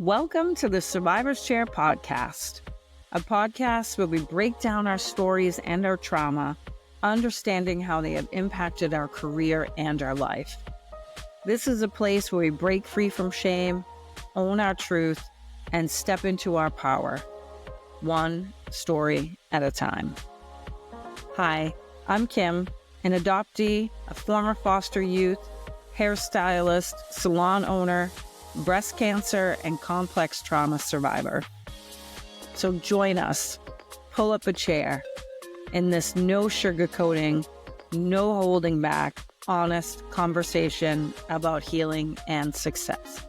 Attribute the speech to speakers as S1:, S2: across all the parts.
S1: Welcome to the Survivor's Chair podcast, a podcast where we break down our stories and our trauma, understanding how they have impacted our career and our life. This is a place where we break free from shame, own our truth, and step into our power, one story at a time. Hi, I'm Kim, an adoptee, a former foster youth, hairstylist, salon owner, breast cancer, and complex trauma survivor. So join us, pull up a chair, in this no sugarcoating, no holding back, honest conversation about healing and success.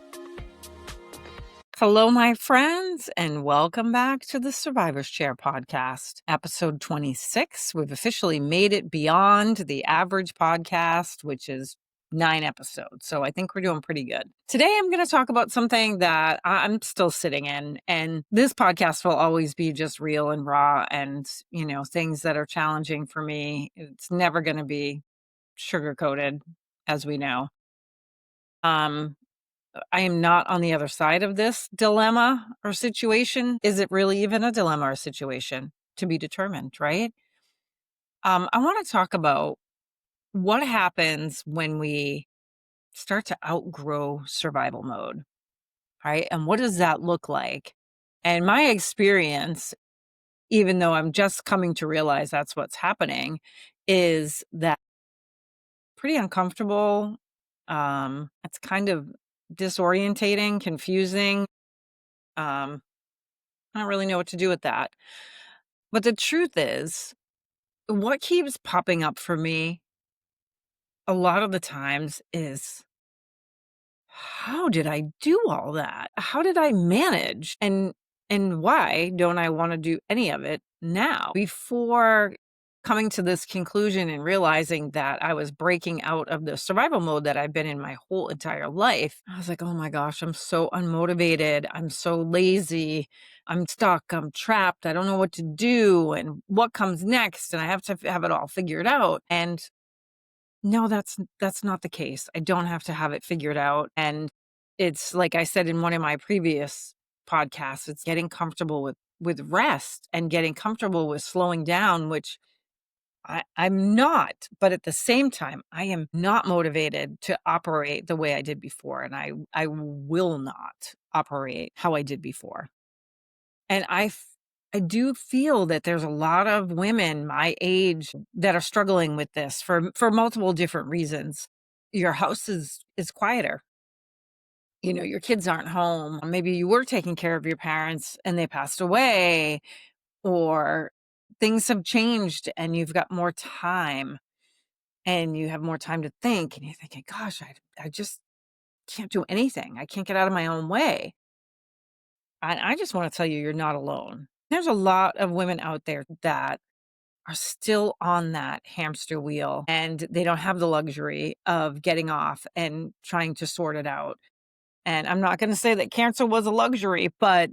S1: Hello, my friends, and welcome back to the Survivor's Chair podcast, episode 26. We've officially made it beyond the average podcast, which is 9 episodes. So I think we're doing pretty good. Today, I'm going to talk about something that I'm still sitting in. And this podcast will always be just real and raw and, things that are challenging for me. It's never going to be sugar-coated, as we know. I am not on the other side of this dilemma or situation. Is it really even a dilemma or situation? To be determined, right? I want to talk about what happens when we start to outgrow survival mode, right? And what does that look like? And my experience, even though I'm just coming to realize that's what's happening, is that pretty uncomfortable. It's kind of disorientating, confusing. I don't really know what to do with that. But the truth is, what keeps popping up for me a lot of the times is, how did I do all that? How did I manage? And why don't I want to do any of it now? Before coming to this conclusion and realizing that I was breaking out of the survival mode that I've been in my whole entire life, I was like, oh my gosh, I'm so unmotivated. I'm so lazy. I'm stuck. I'm trapped. I don't know what to do and what comes next. And I have to have it all figured out. And no, that's not the case. I don't have to have it figured out. And it's like I said in one of my previous podcasts, it's getting comfortable with rest and getting comfortable with slowing down, which I'm not. But at the same time, I am not motivated to operate the way I did before. And I will not operate how I did before. And I do feel that there's a lot of women my age that are struggling with this for multiple different reasons. Your house is quieter. Your kids aren't home. Maybe you were taking care of your parents and they passed away, or things have changed and you've got more time and you have more time to think, and you're thinking, gosh, I just can't do anything. I can't get out of my own way. I just want to tell you, you're not alone. There's a lot of women out there that are still on that hamster wheel and they don't have the luxury of getting off and trying to sort it out. And I'm not going to say that cancer was a luxury, but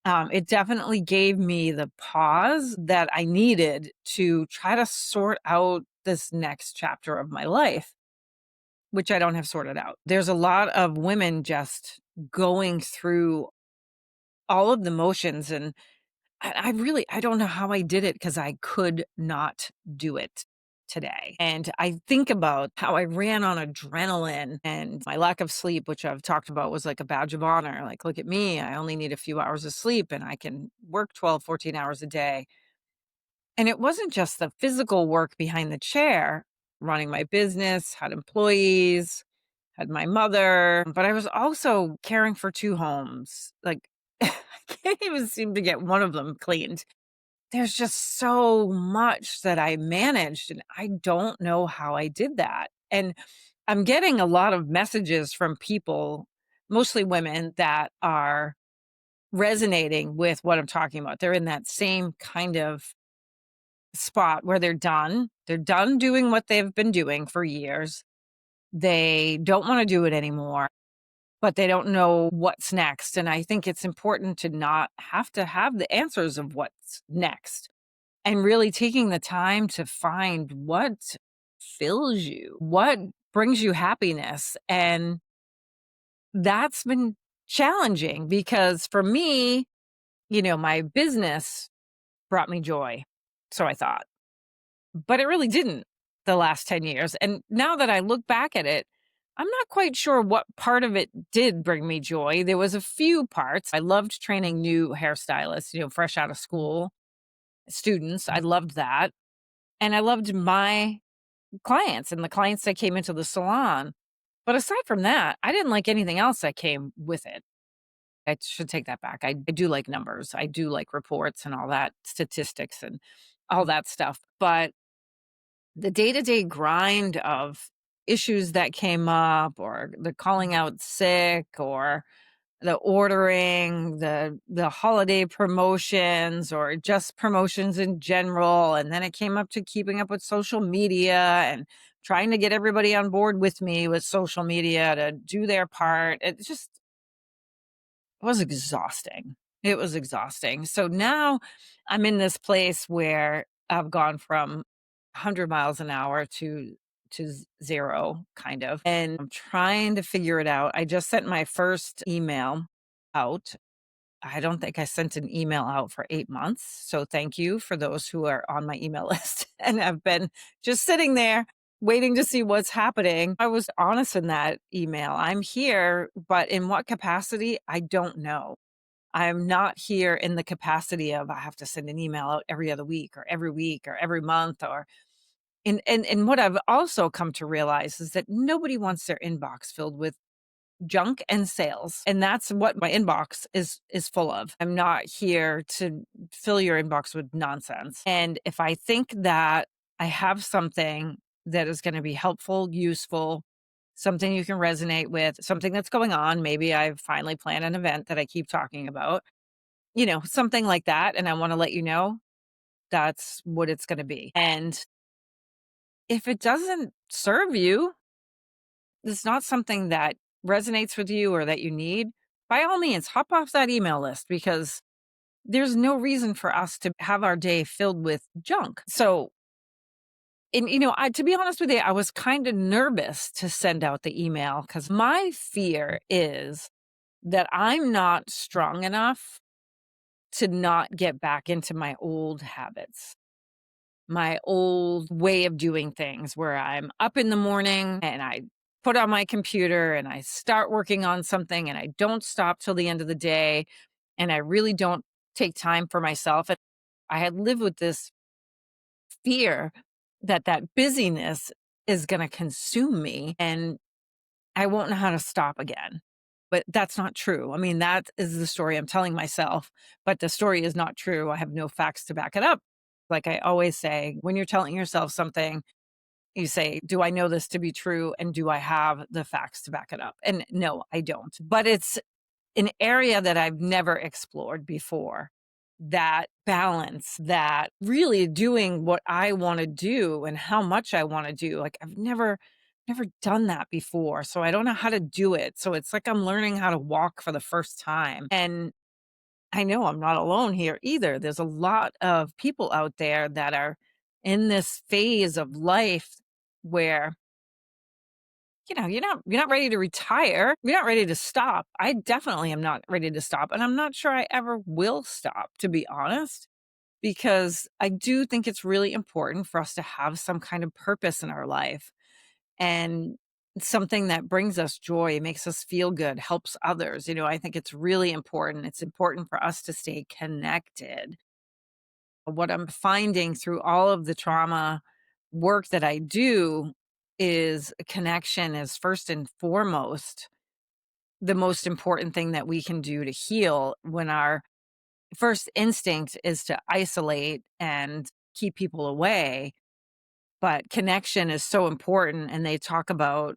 S1: it definitely gave me the pause that I needed to try to sort out this next chapter of my life, which I don't have sorted out. There's a lot of women just going through all of the motions, and I don't know how I did it, because I could not do it today. And I think about how I ran on adrenaline, and my lack of sleep, which I've talked about, was like a badge of honor. Like, look at me, I only need a few hours of sleep and I can work 12, 14 hours a day. And it wasn't just the physical work behind the chair, running my business, had employees, had my mother, but I was also caring for 2 homes. Like, I can't even seem to get one of them cleaned. There's just so much that I managed, and I don't know how I did that. And I'm getting a lot of messages from people, mostly women, that are resonating with what I'm talking about. They're in that same kind of spot where they're done. They're done doing what they've been doing for years. They don't want to do it anymore, but they don't know what's next. And I think it's important to not have to have the answers of what's next, and really taking the time to find what fills you, what brings you happiness. And that's been challenging because for me, my business brought me joy. So I thought, but it really didn't the last 10 years. And now that I look back at it, I'm not quite sure what part of it did bring me joy. There was a few parts. I loved training new hairstylists, fresh out of school students. I loved that. And I loved my clients and the clients that came into the salon. But aside from that, I didn't like anything else that came with it. I should take that back. I do like numbers. I do like reports and all that, statistics and all that stuff. But the day to day grind of issues that came up, or the calling out sick, or the ordering, the holiday promotions, or just promotions in general, and then it came up to keeping up with social media and trying to get everybody on board with me with social media to do their part. It was exhausting. It was exhausting. So now I'm in this place where I've gone from 100 miles an hour to zero, kind of, and I'm trying to figure it out. I just sent my first email out. I don't think I sent an email out for 8 months, so thank you for those who are on my email list and have been just sitting there waiting to see what's happening. I was honest in that email. I'm here, but in what capacity? I don't know. I'm not here in the capacity of I have to send an email out every other week or every month, or and what I've also come to realize is that nobody wants their inbox filled with junk and sales, and that's what my inbox is full of. I'm not here to fill your inbox with nonsense. And if I think that I have something that is going to be helpful, useful, something you can resonate with, something that's going on, maybe I've finally planned an event that I keep talking about, something like that, and I want to let you know that's what it's going to be. And if it doesn't serve you, it's not something that resonates with you or that you need, by all means, hop off that email list, because there's no reason for us to have our day filled with junk. So, and to be honest with you, I was kind of nervous to send out the email because my fear is that I'm not strong enough to not get back into my old habits, my old way of doing things, where I'm up in the morning and I put on my computer and I start working on something and I don't stop till the end of the day. And I really don't take time for myself. And I had lived with this fear that that busyness is going to consume me and I won't know how to stop again. But that's not true. I mean, that is the story I'm telling myself, but the story is not true. I have no facts to back it up. Like I always say, when you're telling yourself something, you say, do I know this to be true? And do I have the facts to back it up? And no, I don't. But it's an area that I've never explored before. That balance, that really doing what I want to do and how much I want to do. Like I've never done that before. So I don't know how to do it. So it's like I'm learning how to walk for the first time. And I know I'm not alone here either. There's a lot of people out there that are in this phase of life where, you're not ready to retire. You're not ready to stop. I definitely am not ready to stop. And I'm not sure I ever will stop, to be honest, because I do think it's really important for us to have some kind of purpose in our life, and something that brings us joy, makes us feel good, helps others. I think it's really important. It's important for us to stay connected. What I'm finding through all of the trauma work that I do is connection is first and foremost the most important thing that we can do to heal, when our first instinct is to isolate and keep people away. But connection is so important. And they talk about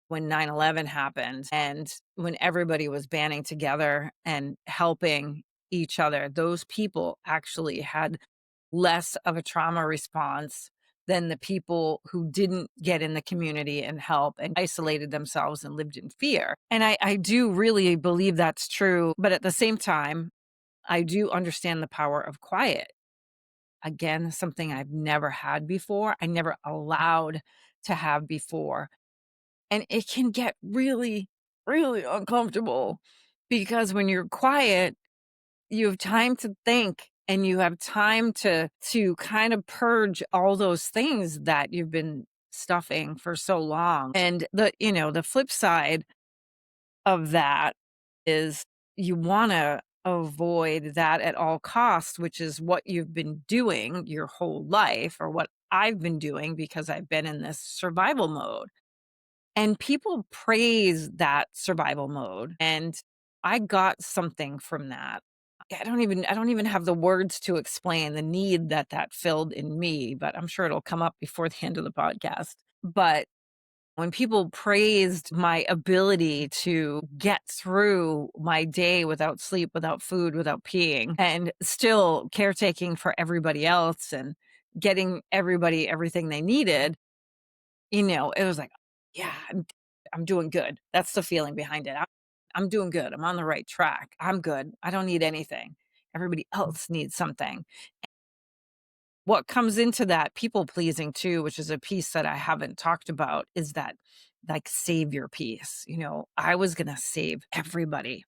S1: when 9/11 happened and when everybody was banding together and helping each other, those people actually had less of a trauma response than the people who didn't get in the community and help and isolated themselves and lived in fear. And I do really believe that's true. But at the same time, I do understand the power of quiet. Again, something I've never had before, I never allowed to have before. And it can get really really uncomfortable because when you're quiet, you have time to think and you have time to kind of purge all those things that you've been stuffing for so long. And the flip side of that is you want to avoid that at all costs, which is what you've been doing your whole life, or what I've been doing because I've been in this survival mode. And people praise that survival mode, and I got something from that. I don't even have the words to explain the need that that filled in me, but I'm sure it'll come up before the end of the podcast. But when people praised my ability to get through my day without sleep, without food, without peeing, and still caretaking for everybody else and getting everybody everything they needed, it was like, yeah, I'm doing good. That's the feeling behind it. I'm doing good. I'm on the right track. I'm good. I don't need anything. Everybody else needs something. What comes into that people pleasing too, which is a piece that I haven't talked about, is that like savior piece. I was going to save everybody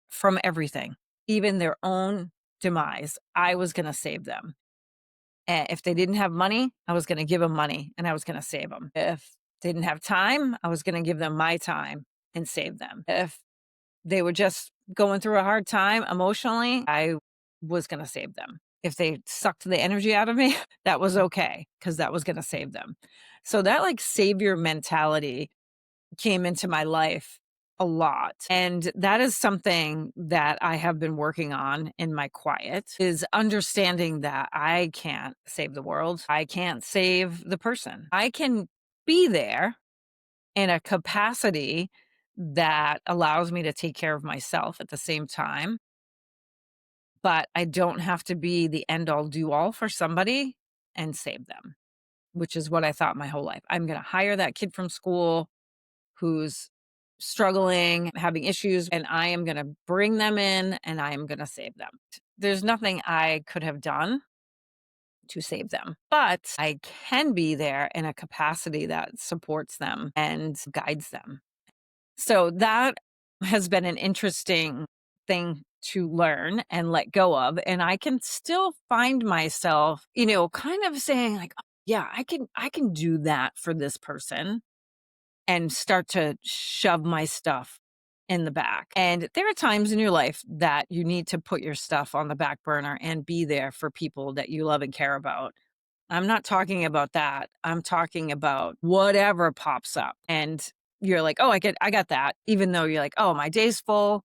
S1: from everything, even their own demise. I was going to save them. If they didn't have money, I was going to give them money and I was going to save them. If they didn't have time, I was going to give them my time and save them. If they were just going through a hard time emotionally, I was going to save them. If they sucked the energy out of me, that was okay because that was going to save them. So that like savior mentality came into my life a lot. And that is something that I have been working on in my quiet, is understanding that I can't save the world. I can't save the person. I can be there in a capacity that allows me to take care of myself at the same time. But I don't have to be the end all do all for somebody and save them, which is what I thought my whole life. I'm going to hire that kid from school who's struggling, having issues, and I am going to bring them in and I am going to save them. There's nothing I could have done to save them, but I can be there in a capacity that supports them and guides them. So that has been an interesting thing to learn and let go of. And I can still find myself, kind of saying like, "Oh, yeah, I can do that for this person," and start to shove my stuff in the back. And there are times in your life that you need to put your stuff on the back burner and be there for people that you love and care about. I'm not talking about that. I'm talking about whatever pops up and you're like, "Oh, I got that." Even though you're like, "Oh, my day's full,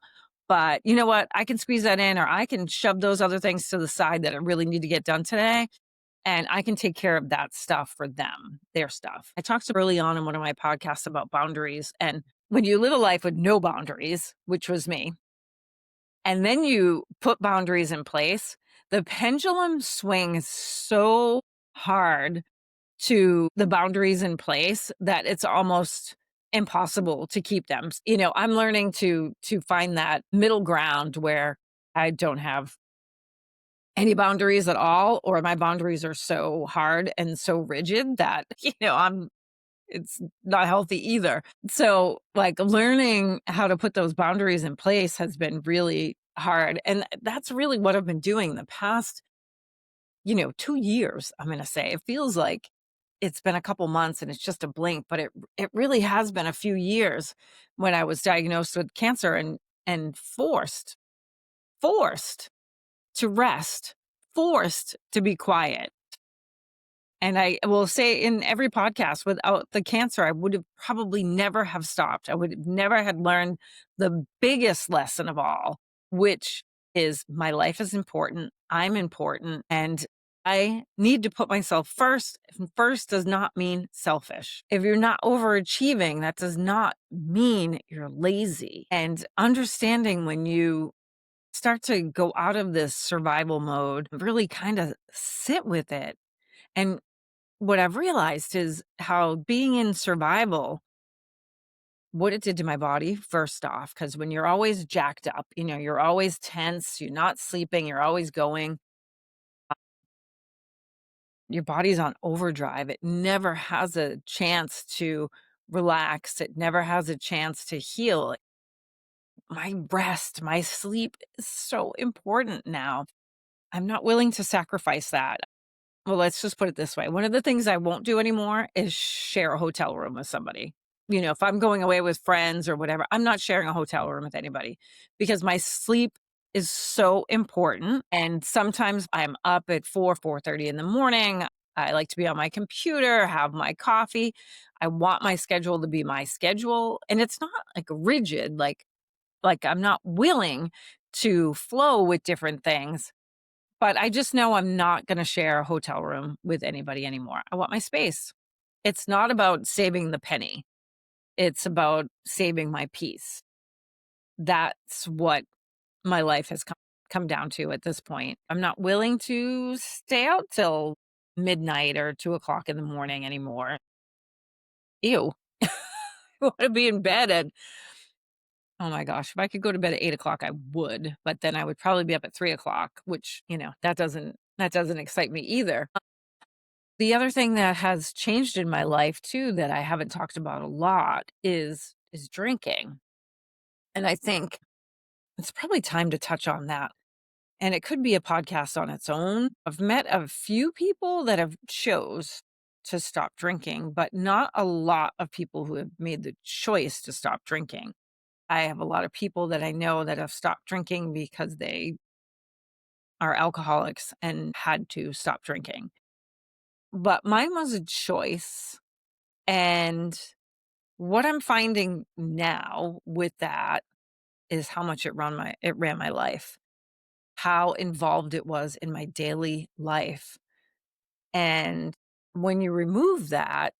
S1: but you know what? I can squeeze that in, or I can shove those other things to the side that I really need to get done today, and I can take care of that stuff for them, their stuff." I talked early on in one of my podcasts about boundaries, and when you live a life with no boundaries, which was me, and then you put boundaries in place, the pendulum swings so hard to the boundaries in place that it's almost impossible to keep them. I'm learning to find that middle ground where I don't have any boundaries at all, or my boundaries are so hard and so rigid that, I'm it's not healthy either. So, like, learning how to put those boundaries in place has been really hard. And that's really what I've been doing the past, 2 years, I'm going to say. It feels like it's been a couple months and it's just a blink, but it really has been a few years when I was diagnosed with cancer and forced to rest, forced to be quiet. And I will say in every podcast, without the cancer, I would have probably never have stopped. I would have never had learned the biggest lesson of all, which is my life is important. I'm important and I need to put myself first. And first does not mean selfish. If you're not overachieving, that does not mean you're lazy. And understanding when you start to go out of this survival mode, really kind of sit with it. And what I've realized is how being in survival, what it did to my body, first off, because when you're always jacked up, you're always tense, you're not sleeping, you're always going, your body's on overdrive. It never has a chance to relax. It never has a chance to heal. My rest, my sleep is so important now. I'm not willing to sacrifice that. Well, let's just put it this way. One of the things I won't do anymore is share a hotel room with somebody. If I'm going away with friends or whatever, I'm not sharing a hotel room with anybody because my sleep is so important. And sometimes I'm up at 4:30 in the morning. I like to be on my computer, have my coffee. I want my schedule to be my schedule. And it's not like rigid, like I'm not willing to flow with different things, but I just know I'm not gonna share a hotel room with anybody anymore. I want my space. It's not about saving the penny. It's about saving my peace. That's what my life has come down to at this point. I'm not willing to stay out till midnight or 2 o'clock in the morning anymore. Ew. I wanna be in bed at oh my gosh, if I could go to bed at 8 o'clock, I would, but then I would probably be up at 3 o'clock, which, that doesn't excite me either. The other thing that has changed in my life too that I haven't talked about a lot is drinking. And I think it's probably time to touch on that. And it could be a podcast on its own. I've met a few people that have chose to stop drinking, but not a lot of people who have made the choice to stop drinking. I have a lot of people that I know that have stopped drinking because they are alcoholics and had to stop drinking. But mine was a choice. And what I'm finding now with that is how much it ran my life, how involved it was in my daily life. And when you remove that,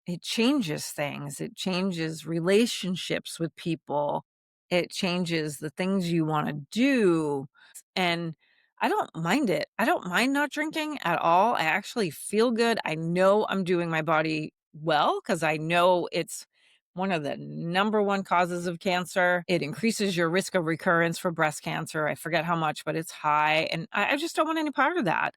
S1: it changes things. It changes relationships with people. It changes the things you wanna do, and I don't mind it. I don't mind not drinking at all. I actually feel good. I know I'm doing my body well because I know it's one of the number 1 causes of cancer. It increases your risk of recurrence for breast cancer. I forget how much, but it's high, and I just don't want any part of that.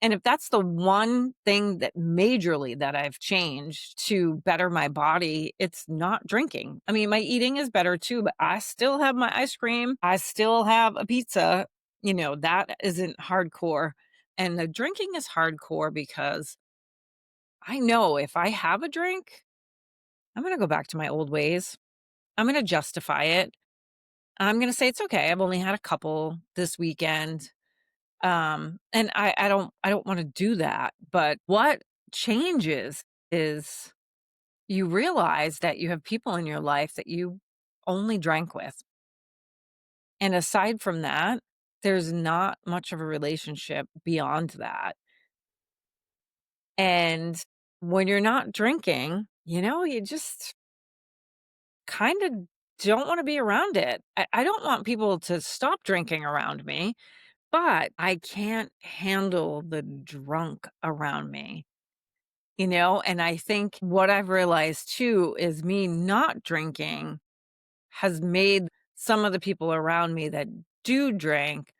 S1: And if that's the one thing that majorly that I've changed to better my body, it's not drinking. I mean, my eating is better too, but I still have my ice cream. I still have a pizza. That isn't hardcore. And the drinking is hardcore because I know if I have a drink, I'm going to go back to my old ways. I'm going to justify it. I'm going to say it's okay. I've only had a couple this weekend. And I don't wanna do that, but what changes is you realize that you have people in your life that you only drank with, and aside from that, there's not much of a relationship beyond that, and when you're not drinking, you just kinda don't wanna be around it. I don't want people to stop drinking around me, but I can't handle the drunk around me. And I think what I've realized too is me not drinking has made some of the people around me that do drink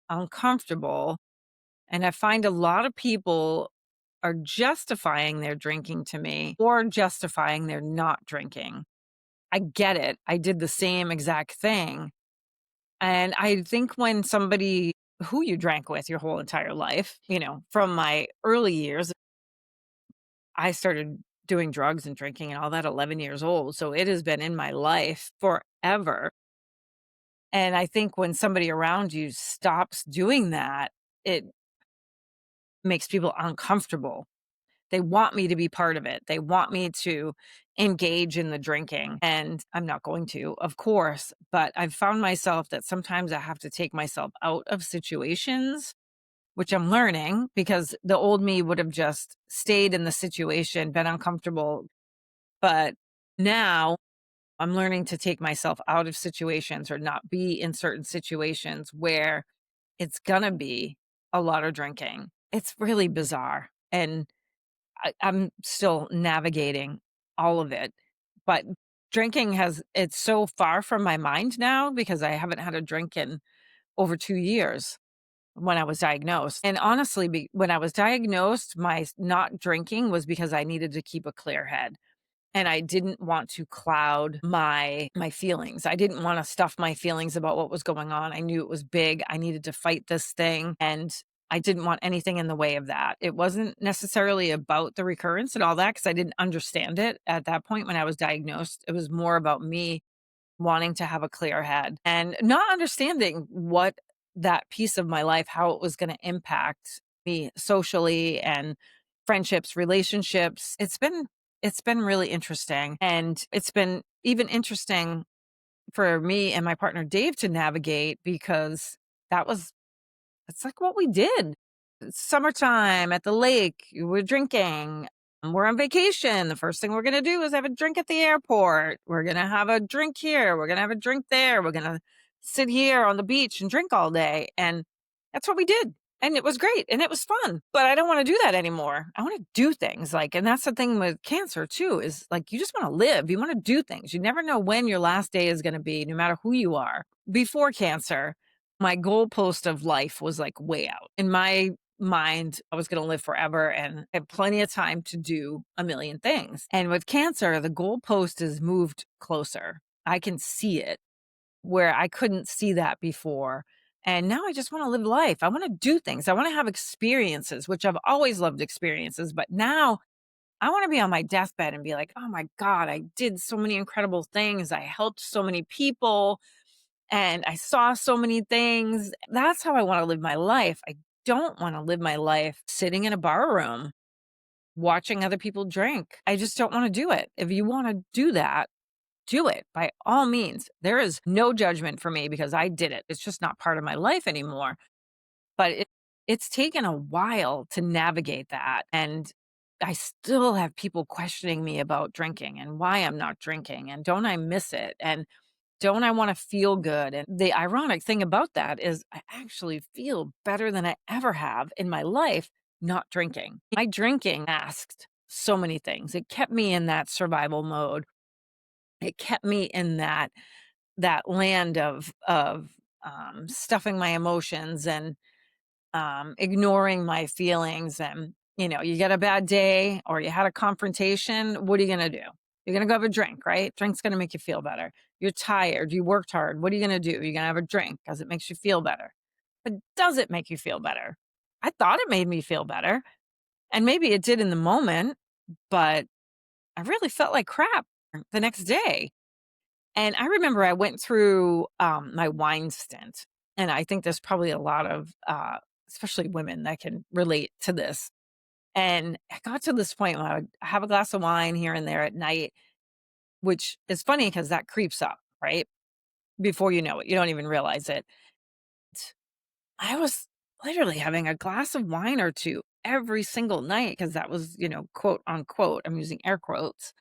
S1: uncomfortable. And I find a lot of people are justifying their drinking to me or justifying their not drinking. I get it. I did the same exact thing. And I think when somebody who you drank with your whole entire life, from my early years, I started doing drugs and drinking and all that 11 years old, so it has been in my life forever, and I think when somebody around you stops doing that, it makes people uncomfortable. They want me to be part of it. They want me to engage in the drinking, and I'm not going to, of course, but I've found myself that sometimes I have to take myself out of situations, which I'm learning because the old me would have just stayed in the situation, been uncomfortable. But now I'm learning to take myself out of situations or not be in certain situations where it's gonna be a lot of drinking. It's really bizarre, and I'm still navigating all of it. But drinking it's so far from my mind now because I haven't had a drink in over 2 years when I was diagnosed. And honestly, when I was diagnosed, my not drinking was because I needed to keep a clear head. and I didn't want to cloud my feelings. I didn't wanna stuff my feelings about what was going on. I knew it was big. I needed to fight this thing, and I didn't want anything in the way of that. It wasn't necessarily about the recurrence and all that because I didn't understand it at that point when I was diagnosed. It was more about me wanting to have a clear head and not understanding what that piece of my life, how it was gonna impact me socially and friendships, relationships. It's been really interesting, and it's been even interesting for me and my partner Dave to navigate because that was it's like what we did. It's summertime at the lake, we're drinking, and we're on vacation. The first thing we're gonna do is have a drink at the airport. We're gonna have a drink here, we're gonna have a drink there, we're gonna sit here on the beach and drink all day, and that's what we did, and it was great, and it was fun, but I don't wanna do that anymore. I wanna do things, like and that's the thing with cancer too, is, like, you just wanna live, you wanna do things. You never know when your last day is gonna be, no matter who you are. Before cancer, my goalpost of life was, like, way out. In my mind, I was gonna live forever and had plenty of time to do a million things. And with cancer, the goalpost is moved closer. I can see it where I couldn't see that before. And now I just wanna live life. I wanna do things. I wanna have experiences, which I've always loved experiences, but now I wanna be on my deathbed and be like, "Oh my god, I did so many incredible things. I helped so many people and I saw so many things." That's how I wanna live my life. I don't wanna live my life sitting in a bar room watching other people drink. I just don't wanna do it. If you wanna do it by all means. There is no judgment for me because I did it. It's just not part of my life anymore. But it's taken a while to navigate that, and I still have people questioning me about drinking and why I'm not drinking, and don't I miss it, and don't I wanna feel good? And the ironic thing about that is I actually feel better than I ever have in my life not drinking. My drinking masked so many things. It kept me in that survival mode. It kept me in that land of stuffing my emotions and ignoring my feelings. And, you get a bad day or you had a confrontation, what are you gonna do? You're gonna go have a drink, right? Drink's gonna make you feel better. You're tired, you worked hard. What are you gonna do? You're gonna have a drink because it makes you feel better. But does it make you feel better? I thought it made me feel better. And maybe it did in the moment, but I really felt like crap the next day. And I remember I went through, my wine stint, and I think there's probably a lot of, especially women that can relate to this. And I got to this point where I would have a glass of wine here and there at night, which is funny because that creeps up, right? Before you know it, you don't even realize it. I was literally having a glass of wine or 2 every single night because that was, quote, unquote, I'm using air quotes,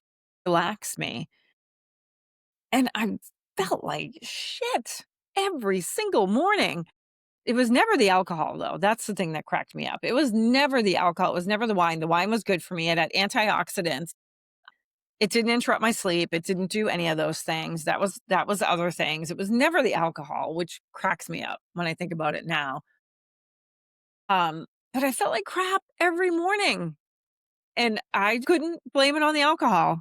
S1: relax me. And I felt like shit every single morning. It was never the alcohol, though. That's the thing that cracked me up. It was never the alcohol. It was never the wine. The wine was good for me. It had antioxidants. It didn't interrupt my sleep. It didn't do any of those things. That was other things. It was never the alcohol, which cracks me up when I think about it now. But I felt like crap every morning, and I couldn't blame it on the alcohol.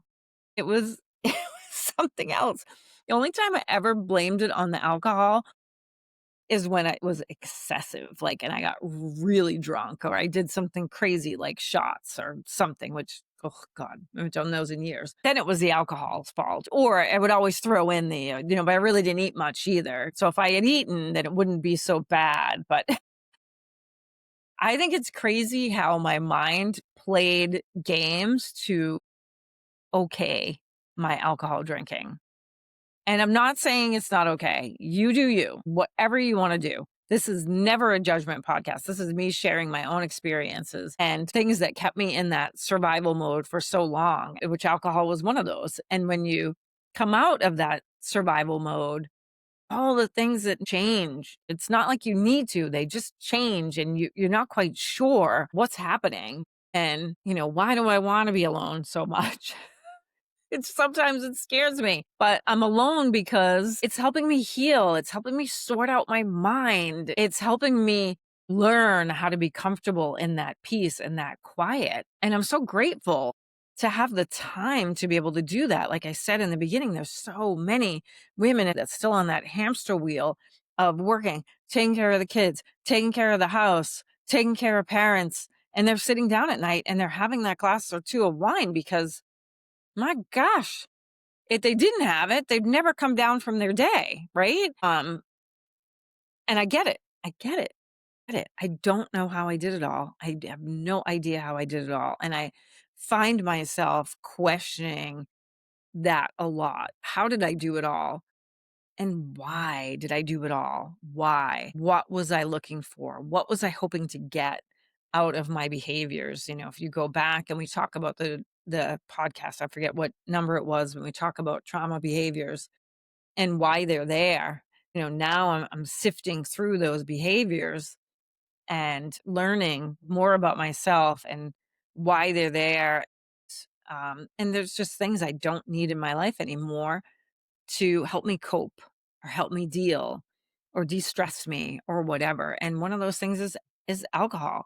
S1: It was it was something else. The only time I ever blamed it on the alcohol is when it was excessive, like, and I got really drunk or I did something crazy like shots or something, which, oh god, I haven't done those in years. Then it was the alcohol's fault, or I would always throw in but I really didn't eat much either. So if I had eaten, then it wouldn't be so bad, but I think it's crazy how my mind played games to okay my alcohol drinking. And I'm not saying it's not okay. You do you, whatever you wanna do. This is never a judgment podcast. This is me sharing my own experiences and things that kept me in that survival mode for so long, which alcohol was one of those. And when you come out of that survival mode, all the things that change, it's not like you need to, they just change and you're not quite sure what's happening. And, why do I wanna be alone so much? Sometimes it scares me, but I'm alone because it's helping me heal. It's helping me sort out my mind. It's helping me learn how to be comfortable in that peace and that quiet. And I'm so grateful. to have the time to be able to do that. Like I said in the beginning, there's so many women that's still on that hamster wheel of working, taking care of the kids, taking care of the house, taking care of parents, and they're sitting down at night and they're having that glass or two of wine because my gosh, if they didn't have it, they'd never come down from their day, right? And I get it. I get it. Get it. I don't know how I did it all. I have no idea how I did it all. And I find myself questioning that a lot. How did I do it all? And why did I do it all? Why? What was I looking for? What was I hoping to get out of my behaviors? If you go back and we talk about the podcast, I forget what number it was when we talk about trauma behaviors and why they're there. Now I'm sifting through those behaviors and learning more about myself and why they're there. And there's just things I don't need in my life anymore to help me cope or help me deal or de-stress me or whatever. And one of those things is alcohol.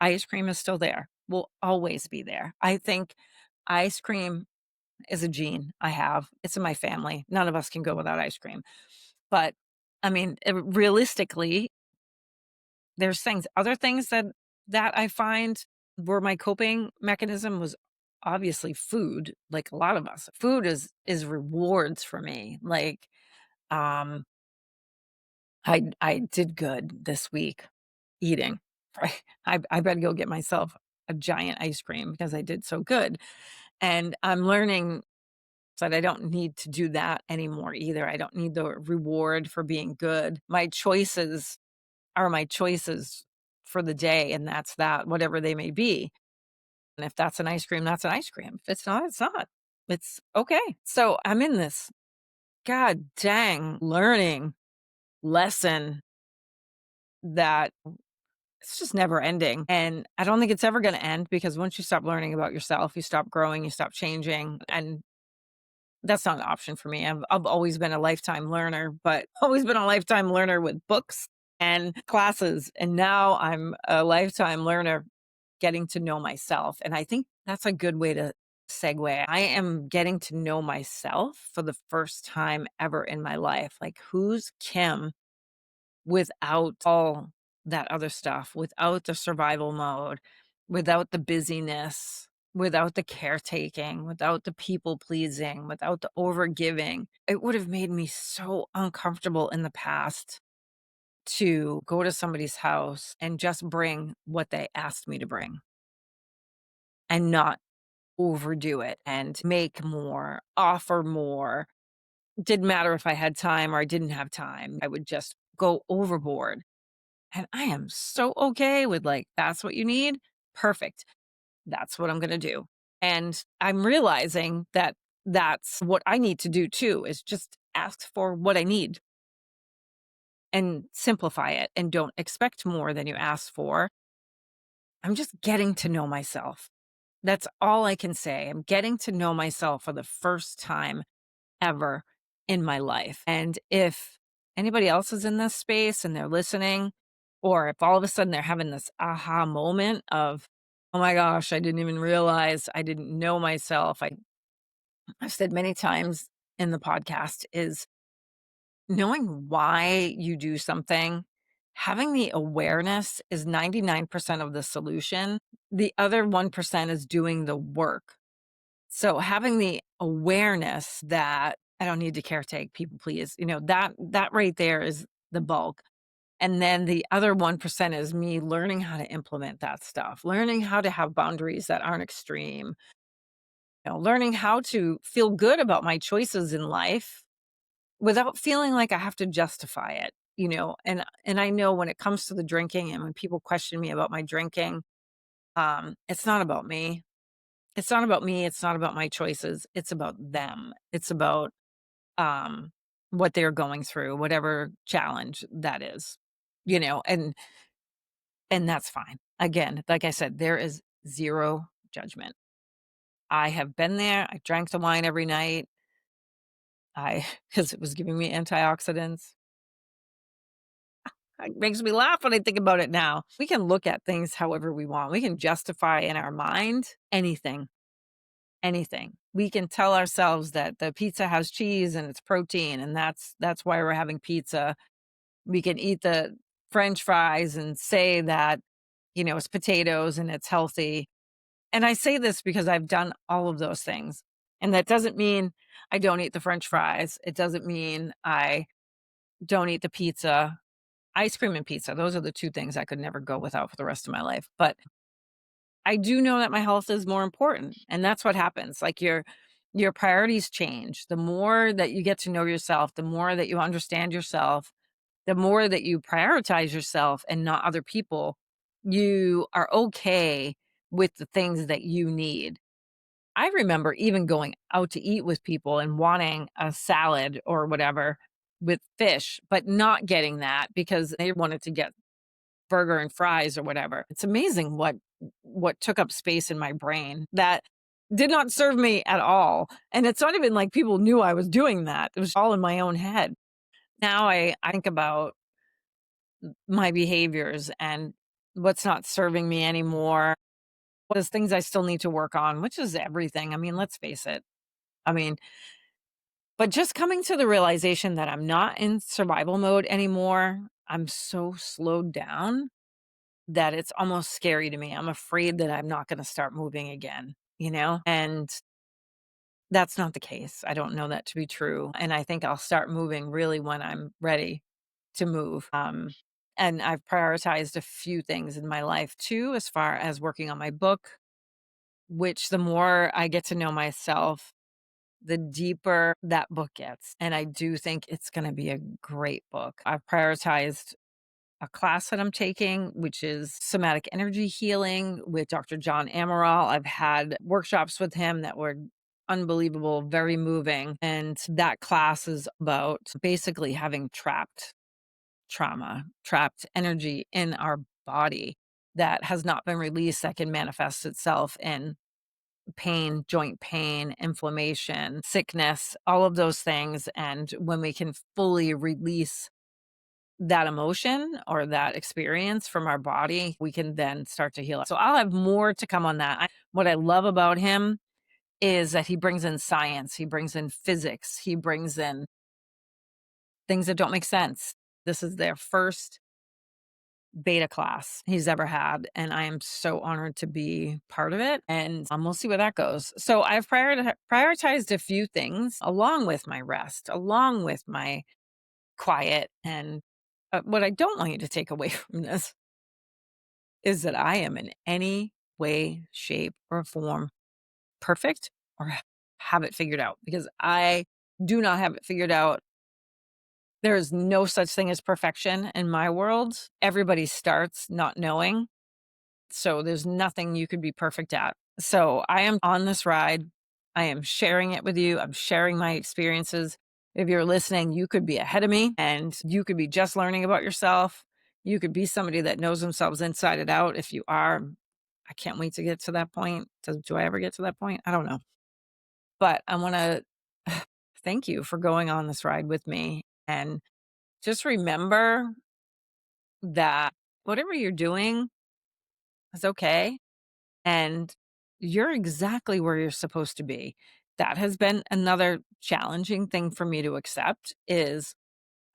S1: Ice cream is still there. Will always be there. I think ice cream is a gene I have. It's in my family. None of us can go without ice cream. But I mean, realistically, there's other things that I find were my coping mechanism was obviously food, like a lot of us. Food is rewards for me. Like, um, I did good this week eating, right? I better go get myself a giant ice cream because I did so good. And I'm learning that I don't need to do that anymore either. I don't need the reward for being good. My choices are my choices for the day, and that's that, whatever they may be. And if that's an ice cream, that's an ice cream. If it's not, it's not. It's okay. So I'm in this god dang learning lesson that it's just never ending. And I don't think it's ever going to end because once you stop learning about yourself, you stop growing, you stop changing. And that's not an option for me. I've always been a lifetime learner, but always been a lifetime learner with books and classes. And now I'm a lifetime learner getting to know myself. And I think that's a good way to segue. I am getting to know myself for the first time ever in my life. Like, who's Kim without all that other stuff, without the survival mode, without the busyness, without the caretaking, without the people pleasing, without the over giving? It would have made me so uncomfortable in the past to go to somebody's house and just bring what they asked me to bring and not overdo it and make more, offer more. Didn't matter if I had time or I didn't have time. I would just go overboard. And I am so okay with like, that's what you need. Perfect. That's what I'm going to do. And I'm realizing that that's what I need to do too, is just ask for what I need and simplify it and don't expect more than you ask for. I'm just getting to know myself. That's all I can say. I'm getting to know myself for the first time ever in my life. And if anybody else is in this space and they're listening, or if all of a sudden they're having this aha moment of, oh my gosh, I didn't even realize I didn't know myself. I've said many times in the podcast is knowing why you do something, having the awareness is 99% of the solution. The other 1% is doing the work. So having the awareness that I don't need to caretake, people please, that right there is the bulk. And then the other 1% is me learning how to implement that stuff, learning how to have boundaries that aren't extreme, learning how to feel good about my choices in life without feeling like I have to justify it, and I know when it comes to the drinking and when people question me about my drinking, it's not about me. It's not about me, it's not about my choices, it's about them. It's about, um, what they're going through, whatever challenge that is, you know, and that's fine. Again, like I said, there is 0 judgment. I have been there, I drank the wine every night, I because it was giving me antioxidants. It makes me laugh when I think about it now. We can look at things however we want. We can justify in our mind anything, anything. We can tell ourselves that the pizza has cheese and it's protein, and that's why we're having pizza. We can eat the French fries and say that, it's potatoes and it's healthy. And I say this because I've done all of those things. And that doesn't mean I don't eat the French fries. It doesn't mean I don't eat the pizza. Ice cream and pizza, those are the 2 things I could never go without for the rest of my life. But I do know that my health is more important, and that's what happens. Like, your priorities change. The more that you get to know yourself, the more that you understand yourself, the more that you prioritize yourself and not other people, you are okay with the things that you need. I remember even going out to eat with people and wanting a salad or whatever with fish, but not getting that because they wanted to get burger and fries or whatever. It's amazing what took up space in my brain that did not serve me at all. And it's not even like people knew I was doing that. It was all in my own head. Now I think about my behaviors and what's not serving me anymore. There's things I still need to work on, which is everything. I mean, let's face it. I mean, but just coming to the realization that I'm not in survival mode anymore, I'm so slowed down that it's almost scary to me. I'm afraid that I'm not gonna start moving again, you know? And that's not the case. I don't know that to be true, and I think I'll start moving really when I'm ready to move. And I've prioritized a few things in my life too, as far as working on my book, which the more I get to know myself, the deeper that book gets, and I do think it's gonna be a great book. I've prioritized a class that I'm taking, which is somatic energy healing with Dr. John Amaral. I've had workshops with him that were unbelievable, very moving. And that class is about basically having trapped trauma, trapped energy in our body that has not been released, that can manifest itself in pain, joint pain, inflammation, sickness, all of those things. And when we can fully release that emotion or that experience from our body, we can then start to heal. So I'll have more to come on that. What I love about him is that he brings in science, he brings in physics, he brings in things that don't make sense. This is their first beta class he's ever had, and I am so honored to be part of it, and, we'll see where that goes. So I've prioritized a few things along with my rest, along with my quiet, and, what I don't want you to take away from this is that I am in any way, shape, or form perfect or have it figured out, because I do not have it figured out. There is no such thing as perfection in my world. Everybody starts not knowing, so there's nothing you could be perfect at. So I am on this ride. I am sharing it with you. I'm sharing my experiences. If you're listening, you could be ahead of me and you could be just learning about yourself. You could be somebody that knows themselves inside and out. If you are, I can't wait to get to that point. Do I ever get to that point? I don't know. But I want to thank you for going on this ride with me. And just remember that whatever you're doing is okay. And you're exactly where you're supposed to be. That has been another challenging thing for me to accept is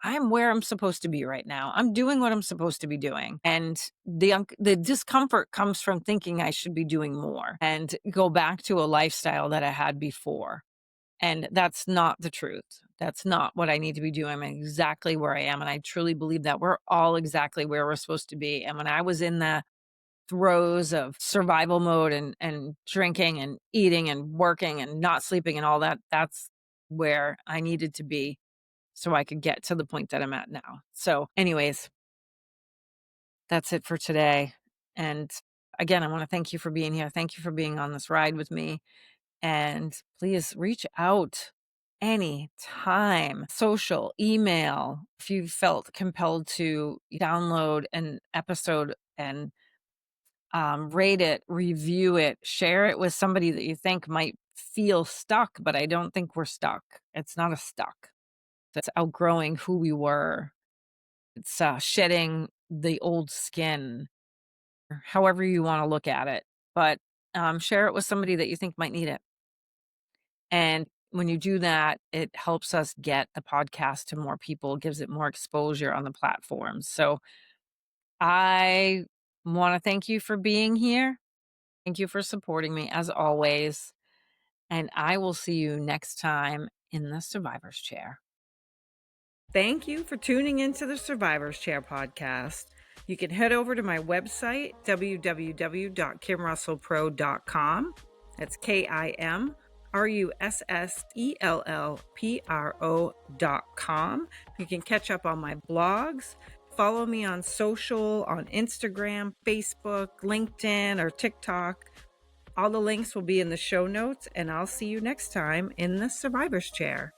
S1: I'm where I'm supposed to be right now. I'm doing what I'm supposed to be doing. And the discomfort comes from thinking I should be doing more and go back to a lifestyle that I had before. And that's not the truth. That's not what I need to be doing. I'm exactly where I am. And I truly believe that we're all exactly where we're supposed to be. And when I was in the throes of survival mode and drinking and eating and working and not sleeping and all that, that's where I needed to be so I could get to the point that I'm at now. So, anyways, that's it for today. And again, I want to thank you for being here. Thank you for being on this ride with me. And please reach out anytime, social, email, if you felt compelled to download an episode and rate it, review it, share it with somebody that you think might feel stuck, but I don't think we're stuck. It's not a stuck. It's outgrowing who we were It's shedding the old skin, or however you want to look at it. But share it with somebody that you think might need it. And when you do that, it helps us get the podcast to more people, gives it more exposure on the platforms. So I want to thank you for being here. Thank you for supporting me as always. And I will see you next time in the Survivor's Chair. Thank you for tuning into the Survivor's Chair podcast. You can head over to my website, www.kimrussellpro.com. That's KIMRUSSELLPRO.com. You can catch up on my blogs. Follow me on social, on Instagram, Facebook, LinkedIn, or TikTok. All the links will be in the show notes, and I'll see you next time in the Survivor's Chair.